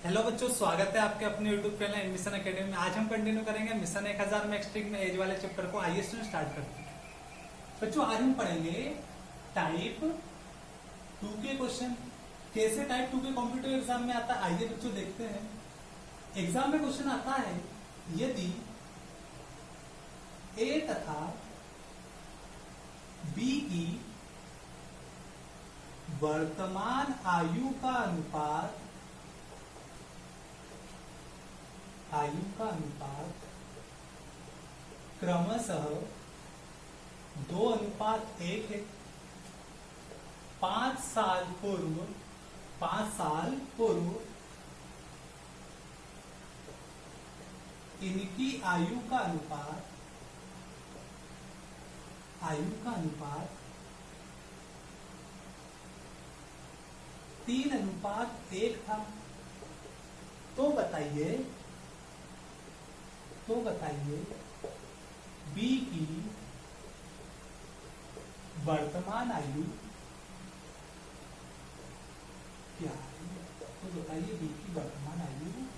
Hello बच्चों, स्वागत है आपके अपने यूट्यूब चैनल मिशन एकेडमी में। आज हम कंटिन्यू करेंगे मिशन 1000 में एक्सट्रिक में एज वाले चैप्टर को। आइए स्टार्ट करते हैं। बच्चों आज हम पढ़ेंगे टाइप 2 के क्वेश्चन। कैसे टाइप 2 के कॉम्पिटिटिव एग्जाम में आता है, आइए बच्चों देखते हैं। एग्जाम में क्वेश्चन आता है, यदि ए तथा बी की वर्तमान आयु का अनुपात क्रमशः 2:1 है। 5 साल पूर्व इनकी आयु का अनुपात 3:1 था। तो बताइए बी की वर्तमान आयु क्या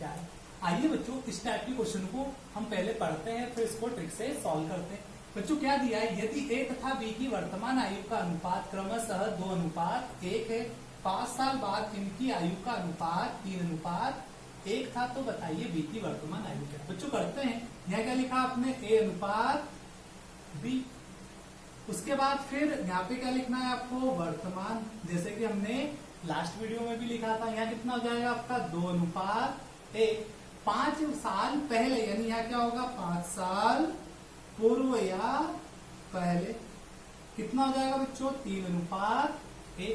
है। आइए बच्चों इस टाइप के क्वेश्चन को हम पहले पढ़ते हैं, फिर इसको ट्रिक से सॉल्व करते हैं। बच्चों क्या दिया है, यदि ए तथा बी की वर्तमान आयु का अनुपात क्रमशः 2:1 है, 5 साल बाद इनकी आयु का अनुपात 3:1 था। तो बताइए बी की वर्तमान आयु क्या। बच्चों करते हैं, यहाँ क्या लिखा आपने, ए अनुपात बी। उसके बाद फिर यहाँ पे क्या लिखना है आपको, वर्तमान। जैसे कि हमने लास्ट वीडियो में भी लिखा था, यहाँ कितना हो जाएगा आपका 2:1। 5 साल पहले यानी यहाँ क्या होगा, 5 साल पूर्व या पहले कितना हो जाएगा बच्चों, 3:1।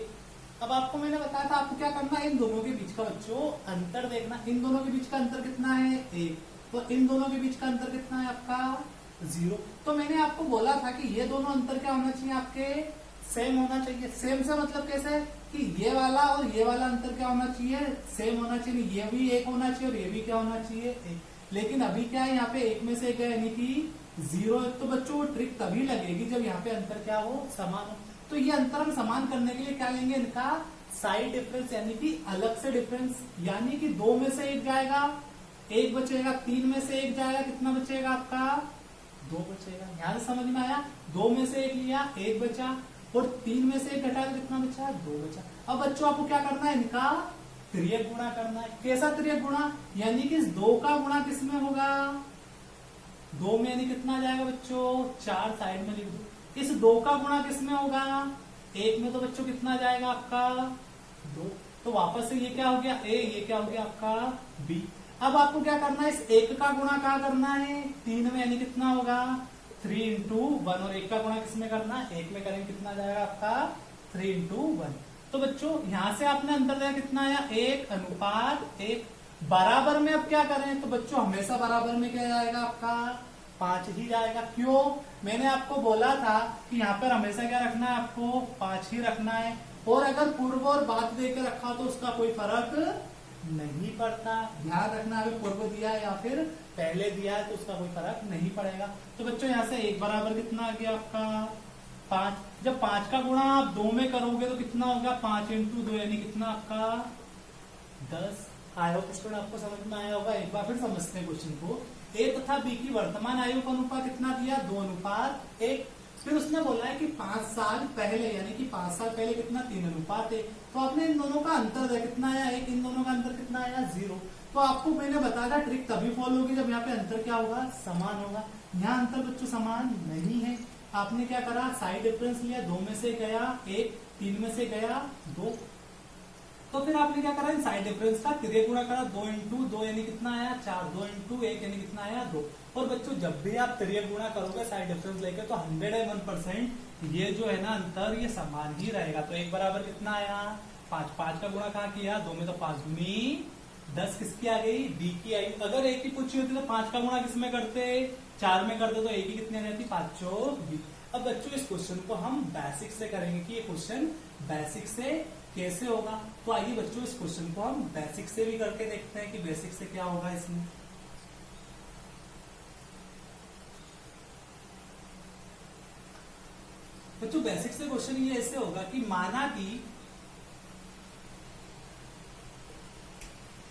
अब आपको मैंने बताया था आपको क्या करना है, इन दोनों के बीच का बच्चों अंतर देखना। इन दोनों के बीच का अंतर कितना है, 1। तो इन दोनों के बीच का अंतर कितना है आपका, 0। तो मैंने आपको बोला था कि ये दोनों अंतर क्या होना चाहिए, आपके सेम होना चाहिए। सेम से मतलब कैसे कि ये वाला और ये वाला अंतर क्या होना चाहिए, सेम होना चाहिए। ये भी 1 होना चाहिए और ये भी क्या होना चाहिए, 1। लेकिन अभी क्या है, यहाँ पे 1 में से 1 है यानी कि 0। तो बच्चों ट्रिक तभी लगेगी जब यहाँ पे अंतर क्या हो, समान हो। तो ये अंतर हम समान करने के लिए क्या लेंगे, इनका साइड डिफरेंस यानी कि अलग से डिफरेंस। यानी कि 2 में से 1 जाएगा, 1 बचेगा। 3 में से 1 जाएगा, कितना बचेगा आपका, 2 बचेगा। ध्यान से समझ में आया। 2 में से 1 लिया, 1 बचा, और 3 में से 1 घटा तो कितना बचा, 2 बचा। अब बच्चों आपको क्या करना है, इनका त्रियक गुणा करना है। कैसा त्रियक गुणा, यानी कि इस 2 का गुणा किसमें होगा, 2 में, यानी कितना जाएगा बच्चों, 4। साइड में लिख दो। इस 2 का गुणा किसमें होगा, 1 में। तो बच्चों कितना जाएगा आपका, 2। तो वापस से ये क्या हो गया, ए, ये क्या हो गया आपका, बी। अब आपको क्या करना है, इस 1 का गुणा क्या करना है, 3 में, यानी कितना होगा, 3 × 1। और 1 का गुणा किसमें करना है, 1 में करेंगे, कितना जाएगा आपका, 3 × 1। तो बच्चों यहां से आपने अंतर दिया, कितना आया, 1:1। बराबर में अब क्या करें, तो बच्चों हमेशा बराबर में क्या जाएगा आपका, 5 ही जाएगा। क्यों, मैंने आपको बोला था कि यहाँ पर हमेशा क्या रखना है, आपको 5 ही रखना है। और अगर पूर्व और बाद देकर रखा तो उसका कोई फर्क नहीं पड़ता। ध्यान रखना, अभी पूर्व दिया है या फिर पहले दिया है तो उसका कोई फर्क नहीं पड़ेगा। तो बच्चों यहाँ से 1 बराबर कितना आ गया आपका, 5। जब 5 का गुणा आप 2 में करोगे तो कितना होगा, 5 × 2 यानी कितना आपका, 10। आई होप स्टूडेंट आपको समझ में आया होगा। एक बार फिर समझते हैं क्वेश्चन को। ए तथा बी की वर्तमान आयु का अनुपात कितना दिया, 2:1। फिर उसने बोला है कि 5 साल पहले, यानी कि 5 साल पहले कितना, 3:1। तो आपने इन दोनों का अंतर दिया, कितना आया, 1। इन दोनों का अंतर कितना आया, 0। तो आपको मैंने बताया ट्रिक तभी फॉलो होगी जब यहाँ पे अंतर क्या होगा, समान होगा। यहाँ अंतर बच्चों समान नहीं है। आपने क्या करा, साइड डिफरेंस लिया, 2 में से गया 1, 3 में से गया 2। तो फिर आपने क्या करा, इन साइड डिफरेंस का त्रियक गुणा करा, 2 × 2 यानी कितना आया, 4। 2 × 1 यानी कितना आया, 2। और बच्चों जब भी आप त्रियक गुणा करोगे साइड डिफरेंस लेके, तो 101% ये जो है ना अंतर, ये समान ही रहेगा। तो 1 बराबर कितना आया, 5। 5 का गुणा कहाँ किया, 2 में, तो 5 दूनी 10 किसकी आ गई, डी की आई। अगर 1 की पूछी होती तो 5 का गुणा किसमें करते, 4 में करते, तो 1 की कितनी आ जाती, 5 × 20। अब बच्चों इस क्वेश्चन को हम बेसिक से करेंगे कि ये क्वेश्चन बेसिक से कैसे होगा। तो आइए बच्चों इस क्वेश्चन को हम बेसिक से भी करके देखते हैं कि बेसिक से क्या होगा इसमें। बच्चों बेसिक से क्वेश्चन ये ऐसे होगा कि माना कि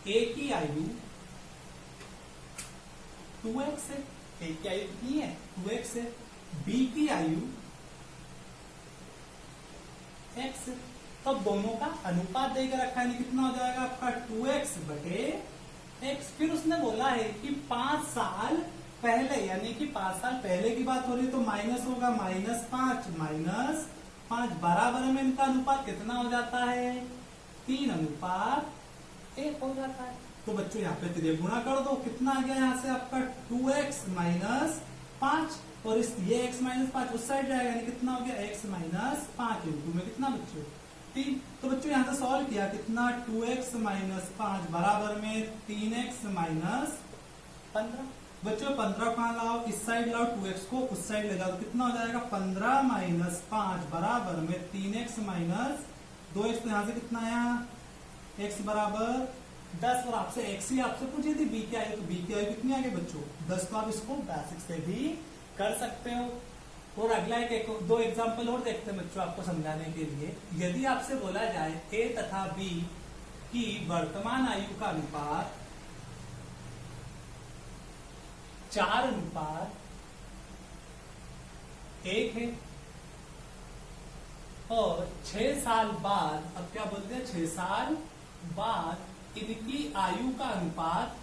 ए की आयु 2x है, ए की आयु कितनी है 2x है, बी की आयु x है। तो दोनों का अनुपात देकर रखा है, कितना हो जाएगा आपका 2x बटे x। फिर उसने बोला है कि 5 साल पहले, यानी कि 5 साल पहले की बात हो रही है, तो माइनस होगा -5 बराबर में इनका अनुपात कितना हो जाता है 3:1 हो जाता है। तो बच्चों यहाँ पे त्रिय गुणा कर दो, कितना आ गया यहाँ से आपका 2x - 5 और इस ये x - 5 उस साइड जाएगा, यानी कितना हो गया x - 5 इंटू में कितना बच्चों 3। तो बच्चों यहाँ से सॉल्व किया, कितना 2x - 5 बराबर में 3x - 15। बच्चों 15 कहाँ लाओ, इस साइड लाओ, 2x को उस साइड ले जाओ, कितना हो जाएगा 15 - 5 बराबर में 3x - 2x। तो यहाँ से कितना आया x बराबर 10। और आपसे x ही आपसे पूछी थी b की आयु, तो b की आयु कितनी आ गई बच्चों 10। तो आप इसको बेसिक से भी कर सकते हो। और अगला एक दो एग्जाम्पल और देखते हैं बच्चों आपको समझाने के लिए। यदि आपसे बोला जाए a तथा b की वर्तमान आयु का अनुपात 4:1 है और 6 साल बाद, अब क्या बोलते हैं 6 साल बाद इनकी आयु का अनुपात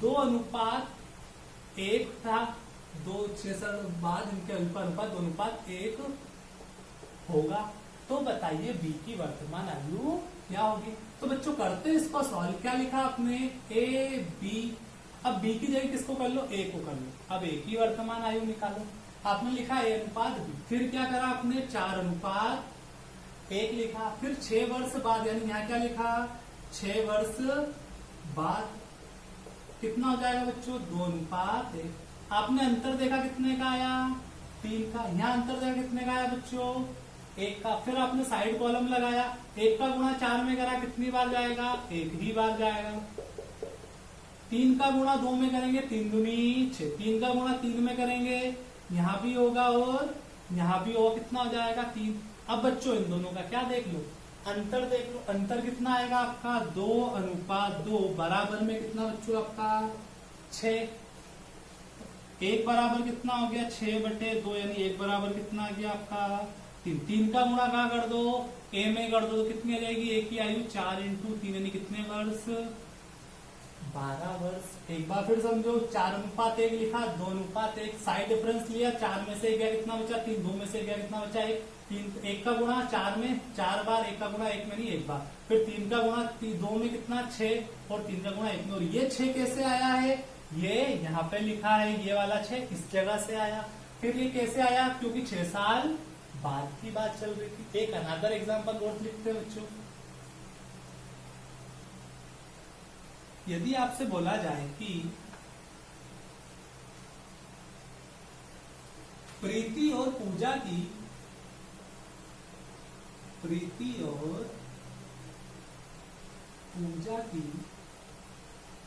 2:1 था। 6 साल बाद इनके आयु का अनुपात 2:1 होगा। तो बताइए बी की वर्तमान आयु क्या होगी। तो बच्चों करते हैं इसको सॉल्व। क्या लिखा आपने ए बी, अब बी की जगह किसको कर लो ए को कर लो। अब ए की वर्तमान आयु निकालो, आपने लिखा ए अनुपात बी, फिर क्या करा आपने 4:1 लिखा, फिर 6 वर्ष बाद, यानी यहाँ क्या लिखा 6 वर्ष बाद कितना हो जाएगा बच्चों 2:1। आपने अंतर देखा कितने का आया 3 का, यहाँ अंतर देखा कितने का आया बच्चों 1 का। फिर आपने साइड कॉलम लगाया, 1 का गुणा 4 में करा, कितनी बार जाएगा 1 ही बार जाएगा। 3 का गुणा 2 में करेंगे 3 दूनी 6, 3 का गुणा 3 में करेंगे, यहाँ भी होगा और यहाँ भी होगा, कितना हो जाएगा 3। अब बच्चों इन दोनों का क्या देख लो, अंतर देख लो। अंतर कितना आएगा आपका 2:2 बराबर में कितना बच्चों आपका 6। 1 बराबर कितना हो गया 6/2, यानी 1 बराबर कितना आ गया आपका 3। 3 का गुणा कहाँ कर दो ए में कर दो, तो कितनी आ जाएगी ए की आयु 4 × 3, यानी कितने वर्ष 12 वर्ष। एक बार फिर समझो 4:1 लिखा, 2:1, साइड डिफरेंस लिया, 4 में से गया कितना बचा 3, 2 में से गया कितना बचा 1। 1 का गुणा 4 में 4 बार, 1 का गुणा 1 में नहीं 1 बार, फिर 3 का गुणा 2 में कितना 6 और 3 का गुणा 1 में। और ये 6 कैसे आया है, ये यहाँ पे लिखा है ये वाला 6 इस जगह से आया। फिर ये कैसे आया, क्योंकि 6 साल बाद की बात चल रही थी। एक अनदर एग्जाम्पल और लिखते हैं बच्चों। यदि आपसे बोला जाए कि प्रीति और पूजा की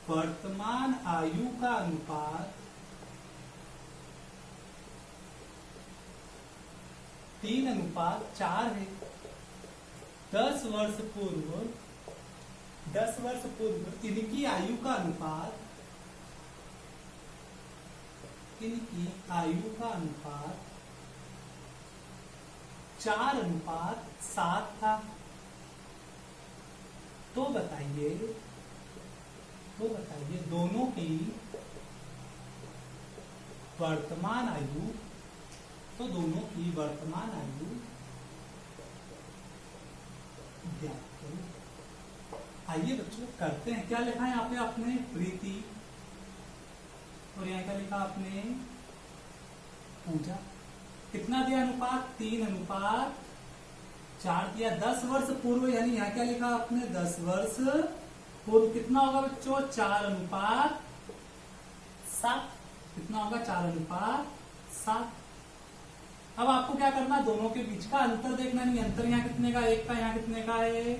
वर्तमान आयु का अनुपात 3:4 है। 10 वर्ष पूर्व इनकी आयु का अनुपात 4:7 था। तो बताइए दोनों की वर्तमान आयु, ज्ञात करो। आइए बच्चों करते हैं। क्या लिखा है यहाँ पे आपने प्रीति और यहाँ क्या लिखा आपने पूजा। कितना दिया अनुपात 3:4 दिया। 10 वर्ष पूर्व, यानी यहाँ क्या लिखा आपने 10 वर्ष पूर्व कितना होगा बच्चों 4:7। कितना होगा 4:7। अब आपको क्या करना है, दोनों के बीच का अंतर देखना। नहीं अंतर यहाँ कितने का 1 का, यहाँ कितने का है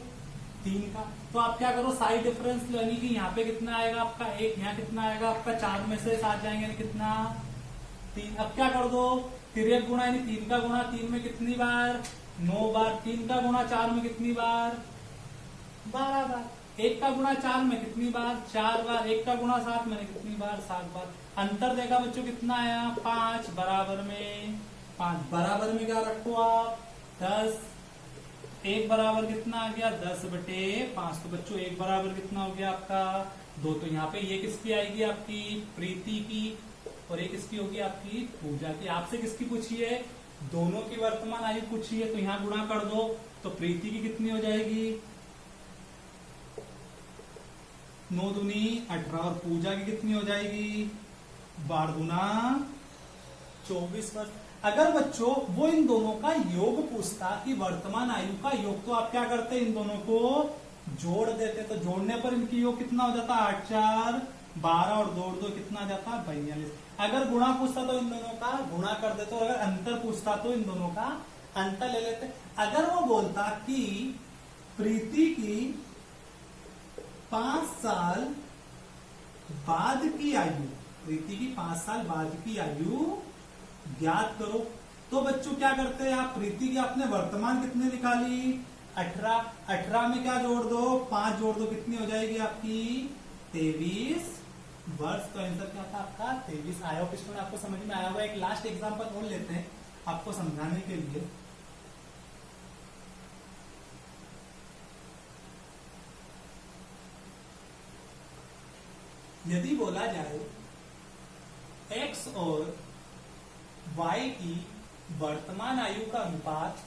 3 का। तो आप क्या करो साइड डिफरेंस, यानी कि यहाँ पे कितना आएगा आपका 1, यहाँ कितना आएगा आपका 4 में से 7 जाएंगे, यानी कितना 3। अब क्या कर दो तिर्यक गुणा, यानी 3 का गुणा 3 में कितनी बार 9 बार, 3 का गुणा 4 में कितनी बार 12 बार। 1 का गुणा 4 में कितनी बार, 4 बार। 1 का गुणा 7 मैंने कितनी बार, 7 बार। अंतर देखा बच्चों कितना आया, 5 बराबर में 5। बराबर में क्या रखो आप, 10। 1 बराबर कितना आ गया, 10/5। तो बच्चों 1 बराबर कितना हो गया आपका 2। तो यहाँ पे ये किसकी आएगी, आपकी प्रीति की, और ये किसकी होगी, आपकी पूजा की। आपसे किसकी पूछी है, दोनों की वर्तमान आयु पूछी है, तो यहाँ गुणा कर दो। तो प्रीति की कितनी हो जाएगी, 9 दूनी 18, और पूजा की कितनी हो जाएगी, 12 दूना 24 वर्ष। अगर बच्चों वो इन दोनों का योग पूछता कि वर्तमान आयु का योग, तो आप क्या करते, इन दोनों को जोड़ देते। तो जोड़ने पर इनकी योग कितना हो जाता, 8 4 12, और 2 2 कितना जाता, 42। अगर गुणा पूछता तो इन दोनों का गुणा कर देते, और अगर अंतर पूछता तो इन दोनों का अंतर ले लेते। अगर वो बोलता कि प्रीति की 5 साल बाद की आयु, प्रीति की 5 साल बाद की आयु ज्ञात करो, तो बच्चों क्या करते हैं आप, प्रीति की आपने वर्तमान कितने निकाली, 18। 18 में क्या जोड़ दो, 5 जोड़ दो, कितनी हो जाएगी आपकी 23 वर्ष। तो आंसर क्या था आपका 23। आया हो स्टूडेंट, आपको समझ में आया हुआ। एक लास्ट एग्जांपल और लेते हैं आपको समझाने के लिए। यदि बोला जाए x और y की वर्तमान आयु का अनुपात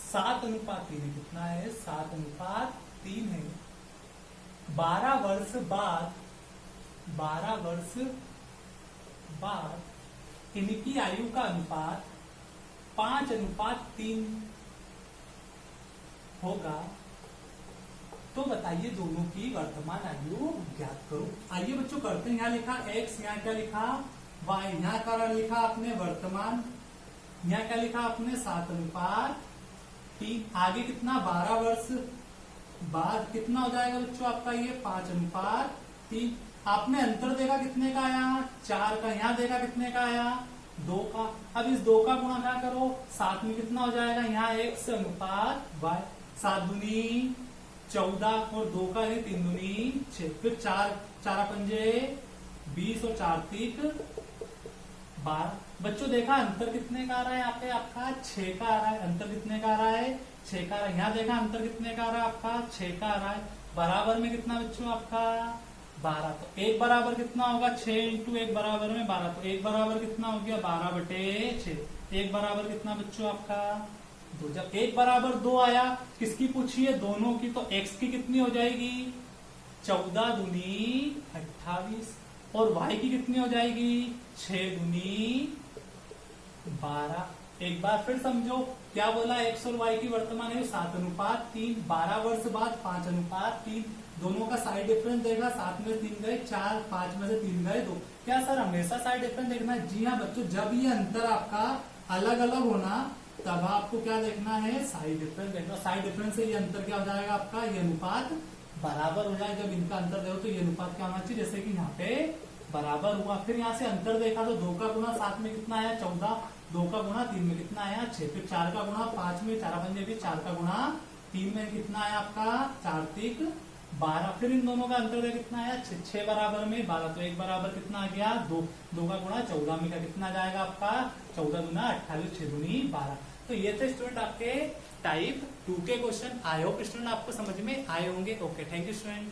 7:3 कितना है, 7:3 है। 12 वर्ष बाद इनकी आयु का अनुपात 5:3 होगा, तो बताइए दोनों की वर्तमान आयु ज्ञात करो। आइए बच्चों करते हैं। यहाँ लिखा x, यहाँ क्या लिखा y, यहाँ का लिखा आपने वर्तमान, यहाँ क्या लिखा आपने 7:3। आगे कितना 12 वर्ष बाद कितना हो जाएगा बच्चों आपका ये 5:3। आपने अंतर देखा कितने का आया, 4 का। यहाँ देखा कितने का आया, 2 का। अब इस 2 का गुणा क्या करो, 7 में कितना हो जाएगा, यहाँ x अनुपात y। 7 दूनी 14, और 2 का है 3 दूनी 6। फिर 4 पंजे 20, और 4 3 12। बच्चों देखा अंतर कितने का आ रहा है यहाँ पे आपका 6 का आ रहा है। अंतर कितने का आ रहा है, 6 का आ रहा है। यहाँ देखा अंतर कितने का आ रहा है आपका 6 का आ रहा है। बराबर में कितना बच्चों आपका 12। तो 1 बराबर कितना होगा, 6 × 1 बराबर में 12। तो 1 बराबर कितना हो गया, 12/6। 1 बराबर कितना बच्चों आपका 2। जब 1 बराबर 2 आया, किसकी पूछी है, दोनों की। तो x की कितनी हो जाएगी, 14 दूनी 28, और y की कितनी हो जाएगी, 6 दूनी 12। एक बार फिर समझो क्या बोला, x और y की वर्तमान है 7:3। 12 वर्ष बाद 5:3। दोनों का साइड डिफरेंस देखा, 7 में 3 गए 4, 5 में से 3 गए 2। क्या सर हमेशा साइड डिफरेंस देखना है? जी हाँ बच्चों, जब ये अंतर आपका अलग अलग होना तब आपको क्या देखना है, साइड डिफरेंस देखना। साइड डिफरेंस से ये अंतर क्या हो जाएगा आपका, ये अनुपात बराबर हो जाए। जब इनका अंतर देखो तो ये अनुपात क्या होना चाहिए, जैसे कि यहाँ पे बराबर हुआ। फिर यहाँ से अंतर देखा तो 2 का गुणा 7 में कितना आया 14, 2 का गुणा 3 में कितना आया 6, फिर 4 का गुणा 5 में 4 पंजे भी 4 का गुणा 3 में कितना आया आपका 4 3 12। फिर इन दोनों का अंतर देखा कितना आया 6 बराबर में 12। तो 1 बराबर कितना आ गया 2, 2 का गुणा 14 में का कितना जाएगा आपका 14 दूना 28, 6 दूनी 12। तो ये थे स्टूडेंट आपके टाइप 2 के क्वेश्चन। आई होप स्टूडेंट आपको समझ में आए होंगे। Okay, thank you student.